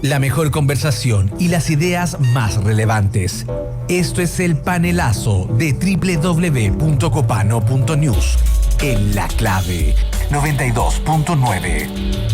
La mejor conversación y las ideas más relevantes. Esto es el panelazo de www.copano.news. En La Clave 92.9.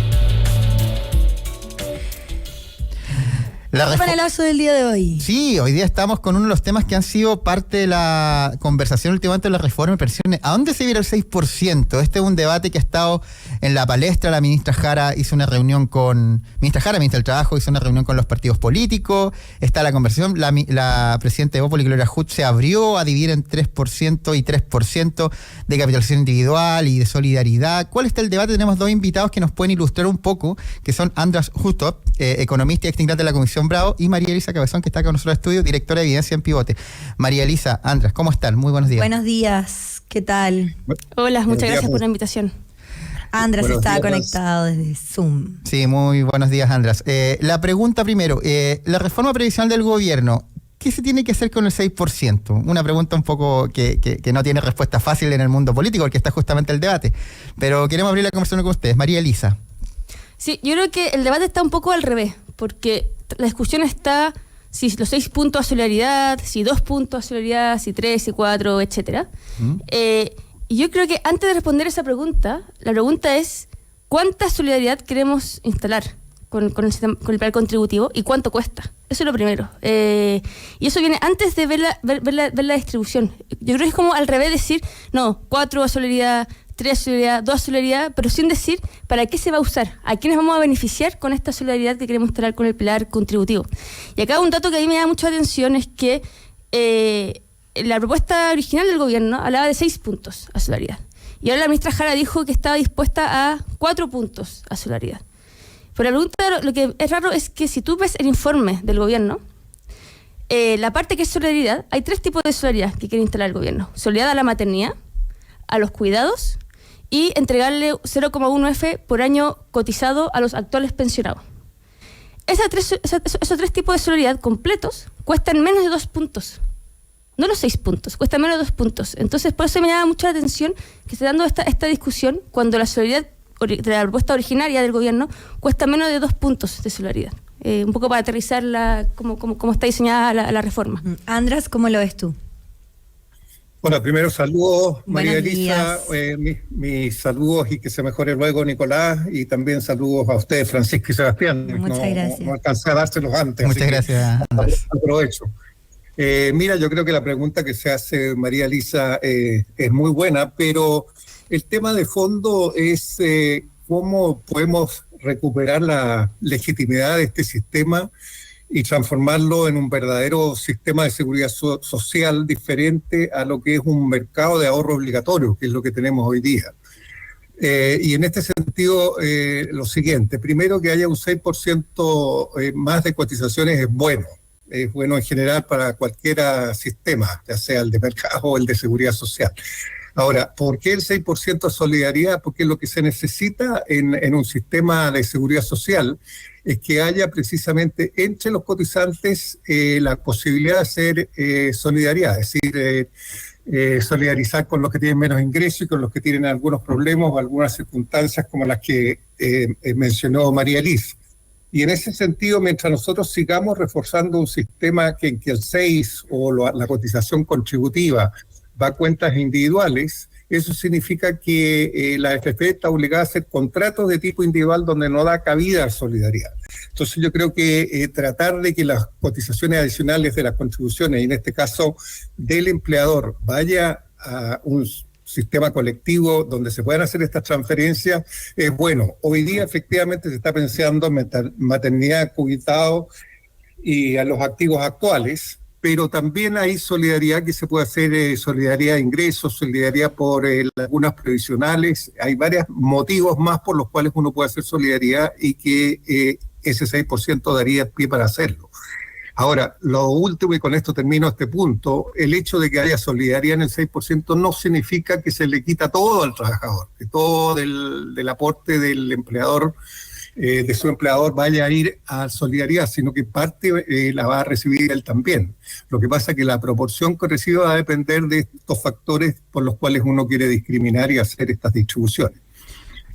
El panelazo del día de hoy. Sí, hoy día estamos con uno de los temas que han sido parte de la conversación últimamente de la reforma de pensiones. ¿A dónde se viene el 6%? Este es un debate que ha estado en la palestra. La ministra Jara hizo una reunión con... Ministra del Trabajo hizo una reunión con los partidos políticos. Está la conversación. La presidenta de Bópoli, Gloria Hood, se abrió a dividir en 3% y 3% de capitalización individual y de solidaridad. ¿Cuál está el debate? Tenemos dos invitados que nos pueden ilustrar un poco, que son András Justo, economista y exintegrante de la Comisión Bravo, y María Elisa Cabezón, que está con nosotros en el estudio, directora de Evidencia en Pivote. María Elisa, András, ¿cómo están? Muy buenos días. Buenos días, ¿qué tal? Hola, muchas gracias por la invitación. András está conectado desde Zoom. Sí, muy buenos días, András. La pregunta primero, la reforma previsional del gobierno, ¿qué se tiene que hacer con el 6%? Una pregunta un poco que no tiene respuesta fácil en el mundo político, porque está justamente el debate. Pero queremos abrir la conversación con ustedes. María Elisa. Sí, yo creo que el debate está un poco al revés, porque la discusión está si los 6 puntos a solidaridad, si 2 puntos a solidaridad, si 3, si 4, etcétera. Y yo creo que antes de responder esa pregunta, la pregunta es ¿cuánta solidaridad queremos instalar con el plan contributivo y cuánto cuesta? Eso es lo primero. Y eso viene antes de ver la distribución. Yo creo que es como al revés decir, no, 4 a solidaridad, 3 a solidaridad, 2 a solidaridad, pero sin decir para qué se va a usar, a quiénes vamos a beneficiar con esta solidaridad que queremos instalar con el plan contributivo. Y acá un dato que a mí me da mucha atención es que la propuesta original del gobierno hablaba de 6 puntos a solidaridad. Y ahora la ministra Jara dijo que estaba dispuesta a 4 puntos a solidaridad. Pero la pregunta, lo que es raro es que si tú ves el informe del gobierno, la parte que es solidaridad, hay 3 tipos de solidaridad que quiere instalar el gobierno. Solidaridad a la maternidad, a los cuidados y entregarle 0,1F por año cotizado a los actuales pensionados. Esos 3 tipos de solidaridad completos cuestan menos de 2 puntos. No los 6 puntos, cuestan menos de 2 puntos. Entonces, por eso me llama mucho la atención que esté dando esta discusión cuando la solidaridad de la propuesta originaria del gobierno cuesta menos de 2 puntos de solidaridad. Un poco para aterrizar cómo está diseñada la reforma. András, ¿cómo lo ves tú? Bueno, primero saludos, María Buenos Elisa, mis saludos y que se mejore luego Nicolás, y también saludos a ustedes, Francisco y Sebastián. Muchas gracias. No alcancé a dárselos antes. Muchas gracias, Andrés. Aprovecho. Mira, yo creo que la pregunta que se hace María Elisa es muy buena, pero el tema de fondo es cómo podemos recuperar la legitimidad de este sistema y transformarlo en un verdadero sistema de seguridad social diferente a lo que es un mercado de ahorro obligatorio, que es lo que tenemos hoy día. Y en este sentido, lo siguiente, primero que haya un 6% más de cotizaciones es bueno en general para cualquier sistema, ya sea el de mercado o el de seguridad social. Ahora, ¿por qué el 6% de solidaridad? Porque lo que se necesita en un sistema de seguridad social es que haya precisamente entre los cotizantes la posibilidad de hacer solidaridad, es decir, solidarizar con los que tienen menos ingresos y con los que tienen algunos problemas o algunas circunstancias como las que mencionó María Elisa. Y en ese sentido, mientras nosotros sigamos reforzando un sistema en que el 6 o la cotización contributiva va a cuentas individuales, eso significa que la AFP está obligada a hacer contratos de tipo individual donde no da cabida a solidaridad. Entonces yo creo que tratar de que las cotizaciones adicionales de las contribuciones, y en este caso del empleador, vaya a un sistema colectivo donde se puedan hacer estas transferencias, es bueno. Hoy día efectivamente se está pensando en maternidad, cuidado y a los activos actuales, pero también hay solidaridad que se puede hacer, solidaridad de ingresos, solidaridad por lagunas previsionales. Hay varios motivos más por los cuales uno puede hacer solidaridad y que ese 6% daría pie para hacerlo. Ahora, lo último, y con esto termino este punto, el hecho de que haya solidaridad en el 6% no significa que se le quita todo al trabajador, que todo del aporte del empleador, de su empleador, vaya a ir a solidaridad, sino que parte la va a recibir él también. Lo que pasa es que la proporción que recibe va a depender de estos factores por los cuales uno quiere discriminar y hacer estas distribuciones.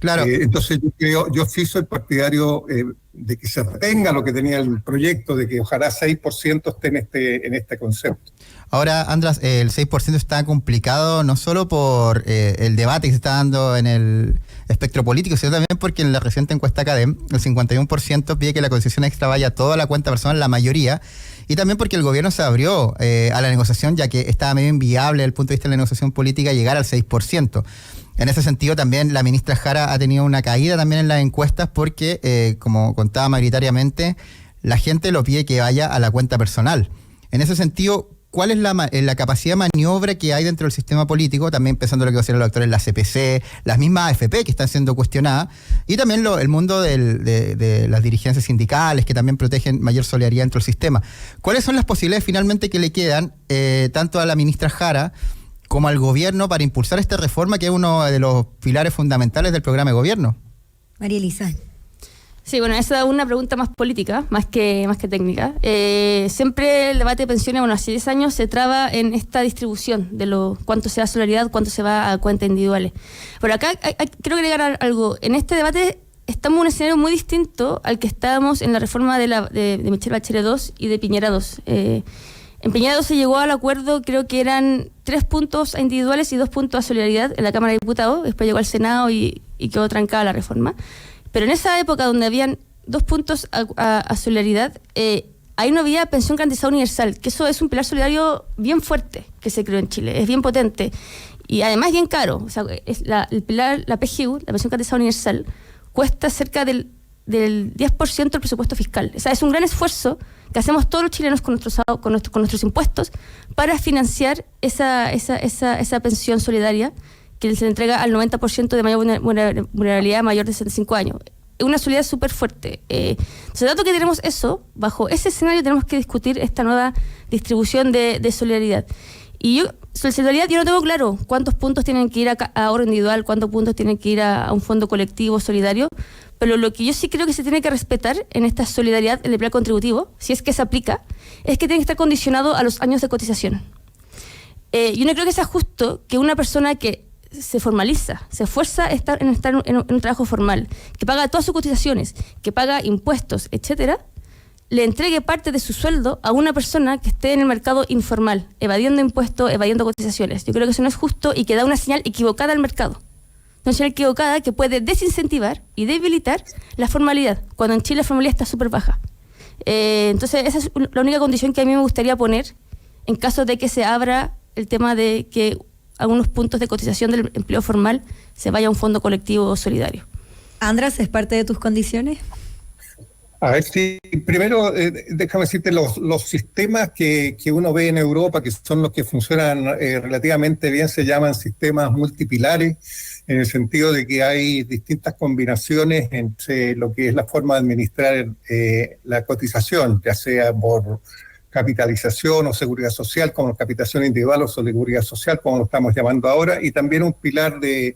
Claro. Entonces yo sí soy partidario de que se retenga lo que tenía el proyecto, de que ojalá 6% esté en este concepto. Ahora, András, el 6% está complicado no solo por el debate que se está dando en el espectro político, sino también porque en la reciente encuesta CADEM, el 51% pide que la cotización extra vaya toda a la cuenta personal, la mayoría, y también porque el gobierno se abrió a la negociación, ya que estaba medio inviable desde el punto de vista de la negociación política llegar al 6%. En ese sentido, también la ministra Jara ha tenido una caída también en las encuestas porque, como contaba mayoritariamente, la gente lo pide que vaya a la cuenta personal. En ese sentido, ¿cuál es la capacidad de maniobra que hay dentro del sistema político? También pensando en lo que va a ser los actores, la CPC, las mismas AFP que están siendo cuestionadas, y también el mundo de las dirigencias sindicales que también protegen mayor solidaridad dentro del sistema. ¿Cuáles son las posibilidades finalmente que le quedan tanto a la ministra Jara como al gobierno para impulsar esta reforma que es uno de los pilares fundamentales del programa de gobierno? María Elisa. Sí, bueno, esa es una pregunta más política, más que técnica. Siempre el debate de pensiones, bueno, hace 10 años se traba en esta distribución de cuánto se va a solidaridad, cuánto se va a cuentas individuales. Pero acá quiero agregar algo. En este debate estamos en un escenario muy distinto al que estábamos en la reforma de Michelle Bachelet II y de Piñera II. En Piñera II se llegó al acuerdo, creo que eran 3 puntos a individuales y 2 puntos a solidaridad en la Cámara de Diputados. Después llegó al Senado y quedó trancada la reforma. Pero en esa época donde habían 2 puntos a solidaridad, ahí no había pensión garantizada universal, que eso es un pilar solidario bien fuerte que se creó en Chile, es bien potente y además bien caro. O sea, el pilar, la PGU, la pensión garantizada universal, cuesta cerca del 10% del presupuesto fiscal. O sea, es un gran esfuerzo que hacemos todos los chilenos con nuestros impuestos para financiar esa pensión solidaria que se le entrega al 90% de mayor vulnerabilidad mayor de 65 años. Es una solidaridad súper fuerte. Entonces, dado que tenemos eso, bajo ese escenario tenemos que discutir esta nueva distribución de solidaridad. Y solidaridad, yo no tengo claro cuántos puntos tienen que ir a ahorro individual, cuántos puntos tienen que ir a un fondo colectivo solidario, pero lo que yo sí creo que se tiene que respetar en esta solidaridad, el plan contributivo, si es que se aplica, es que tiene que estar condicionado a los años de cotización. Yo no creo que sea justo que una persona que se formaliza, se esfuerza estar en un trabajo formal, que paga todas sus cotizaciones, que paga impuestos, etcétera, le entregue parte de su sueldo a una persona que esté en el mercado informal, evadiendo impuestos, evadiendo cotizaciones. Yo creo que eso no es justo y que da una señal equivocada al mercado. Una señal equivocada que puede desincentivar y debilitar la formalidad, cuando en Chile la formalidad está súper baja. Entonces, esa es la única condición que a mí me gustaría poner en caso de que se abra el tema de que algunos puntos de cotización del empleo formal se vaya a un fondo colectivo solidario. András, ¿es parte de tus condiciones? A ver, sí, primero déjame decirte los sistemas que uno ve en Europa, que son los que funcionan relativamente bien, se llaman sistemas multipilares, en el sentido de que hay distintas combinaciones entre lo que es la forma de administrar la cotización, ya sea por capitalización o seguridad social, como capitalización individual o seguridad social, como lo estamos llamando ahora, y también un pilar de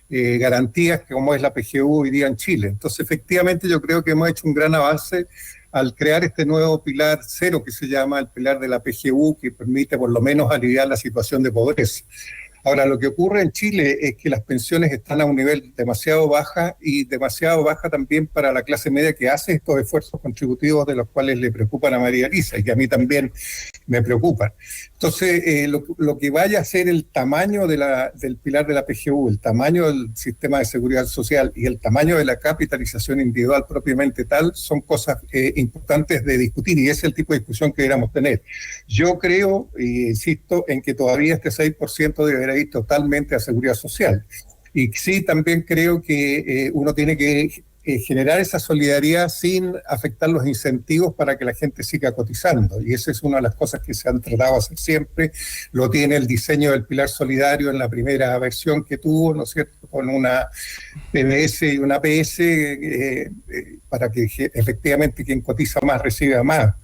garantías, como es la PGU hoy día en Chile. Entonces, efectivamente, yo creo que hemos hecho un gran avance al crear este nuevo pilar cero que se llama el pilar de la PGU, que permite por lo menos aliviar la situación de pobreza. Ahora, lo que ocurre en Chile es que las pensiones están a un nivel demasiado baja y demasiado baja también para la clase media que hace estos esfuerzos contributivos de los cuales le preocupan a María Elisa y que a mí también me preocupan. Entonces, lo que vaya a ser el tamaño del pilar de la PGU, el tamaño del sistema de seguridad social y el tamaño de la capitalización individual propiamente tal, son cosas importantes de discutir y ese es el tipo de discusión que deberíamos tener. Yo creo, e insisto, en que todavía este 6% deberá ir totalmente a seguridad social. Y sí, también creo que uno tiene que generar esa solidaridad sin afectar los incentivos para que la gente siga cotizando. Y esa es una de las cosas que se han tratado de hacer siempre. Lo tiene el diseño del pilar solidario en la primera versión que tuvo, ¿no es cierto?, con una PBS y una APS para que efectivamente quien cotiza más reciba más.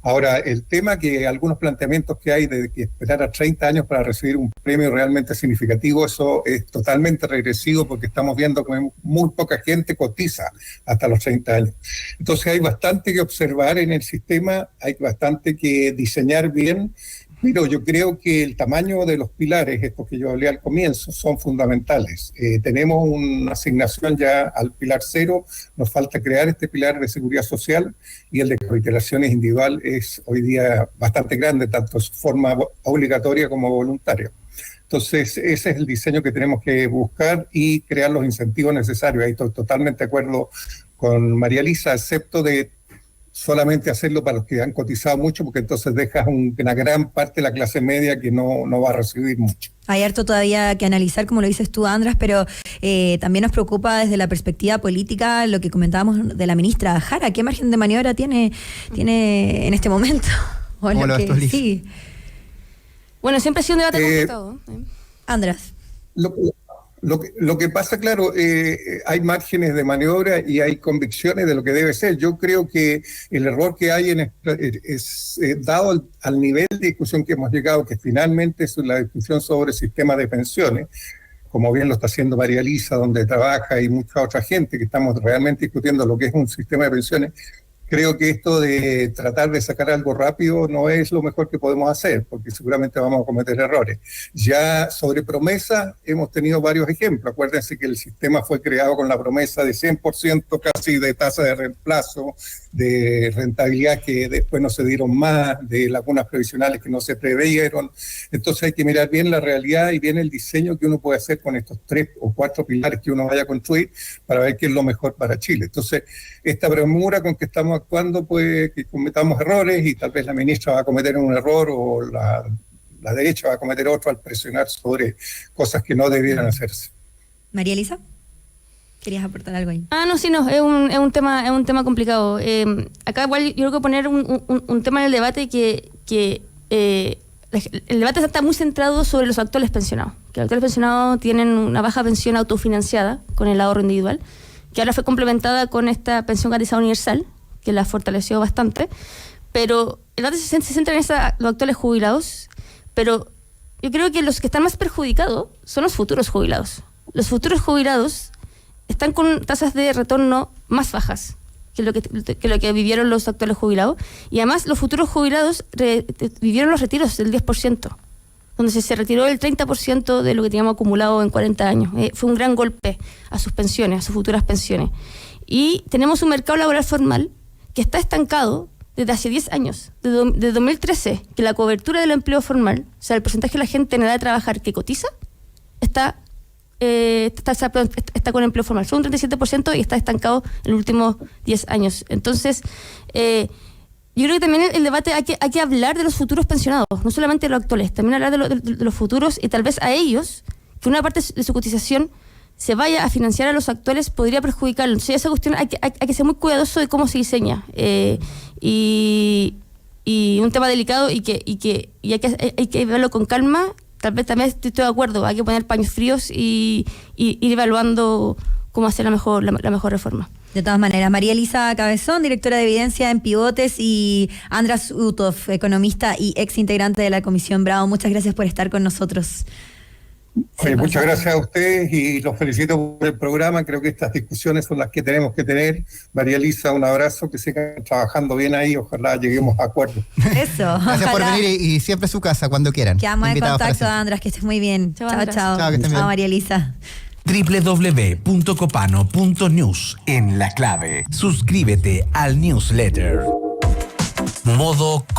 Ahora, el tema que algunos planteamientos que hay de que esperar a 30 años para recibir un premio realmente significativo, eso es totalmente regresivo porque estamos viendo que muy poca gente cotiza hasta los 30 años. Entonces hay bastante que observar en el sistema, hay bastante que diseñar bien Mira, yo creo que el tamaño de los pilares, estos que yo hablé al comienzo, son fundamentales. Tenemos una asignación ya al pilar 0, nos falta crear este pilar de seguridad social y el de capitalizaciones individual es hoy día bastante grande, tanto en su forma obligatoria como voluntaria. Entonces, ese es el diseño que tenemos que buscar y crear los incentivos necesarios. Ahí estoy totalmente de acuerdo con María Elisa, excepto de solamente hacerlo para los que han cotizado mucho, porque entonces dejas una gran parte de la clase media que no va a recibir mucho. Hay harto todavía que analizar, como lo dices tú, András, pero también nos preocupa desde la perspectiva política lo que comentábamos de la ministra Jara. ¿Qué margen de maniobra tiene en este momento? O ¿Cómo lo ves tú, Liz? sí. Bueno, siempre ha sido un debate complicado. András. Lo que pasa, claro, hay márgenes de maniobra y hay convicciones de lo que debe ser. Yo creo que el error que hay es dado al nivel de discusión que hemos llegado, que finalmente es la discusión sobre el sistema de pensiones, como bien lo está haciendo María Elisa, donde trabaja, y mucha otra gente, que estamos realmente discutiendo lo que es un sistema de pensiones. Creo que esto de tratar de sacar algo rápido no es lo mejor que podemos hacer, porque seguramente vamos a cometer errores. Ya sobre promesa hemos tenido varios ejemplos. Acuérdense que el sistema fue creado con la promesa de 100% casi de tasa de reemplazo, de rentabilidad que después no se dieron más, de lagunas previsionales que no se preveyeron. Entonces hay que mirar bien la realidad y bien el diseño que uno puede hacer con estos 3 o 4 pilares que uno vaya a construir para ver qué es lo mejor para Chile. Entonces, esta premura con que estamos actuando puede que cometamos errores y tal vez la ministra va a cometer un error o la derecha va a cometer otro al presionar sobre cosas que no debieran hacerse. María Elisa, ¿querías aportar algo ahí? No, sí, no, es un tema complicado. Acá igual yo creo que poner un tema en el debate que el debate está muy centrado sobre los actuales pensionados. Que los actuales pensionados tienen una baja pensión autofinanciada con el ahorro individual, que ahora fue complementada con esta pensión garantizada universal, que la fortaleció bastante, pero el debate se centra en los actuales jubilados, pero yo creo que los que están más perjudicados son los futuros jubilados. Los futuros jubilados están con tasas de retorno más bajas que lo que vivieron los actuales jubilados, y además los futuros jubilados vivieron los retiros del 10%, donde se retiró el 30% de lo que teníamos acumulado en 40 años. Fue un gran golpe a sus pensiones, a sus futuras pensiones. Y tenemos un mercado laboral formal que está estancado desde hace 10 años, desde 2013, que la cobertura del empleo formal, o sea, el porcentaje de la gente en edad de trabajar que cotiza, está con empleo formal. Son un 37% y está estancado en los últimos 10 años. Entonces, yo creo que también el debate hay que hablar de los futuros pensionados, no solamente de los actuales, también hablar de los futuros, y tal vez a ellos, que una parte de su cotización se vaya a financiar a los actuales, podría perjudicarlos. Entonces, esa cuestión hay que ser muy cuidadoso de cómo se diseña. Y un tema delicado y hay que verlo con calma. Tal vez también estoy de acuerdo, hay que poner paños fríos y ir evaluando cómo hacer la mejor reforma. De todas maneras, María Elisa Cabezón, directora de Evidencia en Pivotes, y András Utov, economista y ex integrante de la Comisión Bravo. Muchas gracias por estar con nosotros. Oye, muchas gracias a ustedes y los felicito por el programa. Creo que estas discusiones son las que tenemos que tener. María Elisa, un abrazo, que sigan trabajando bien ahí, ojalá lleguemos a acuerdos. Eso. Gracias por venir y siempre a su casa cuando quieran. Quedamos en contacto, András, que estés muy bien. Chao, chao. Chao, que estén bien. Chao, María Elisa. www.copano.news en La Clave. Suscríbete al newsletter. Modo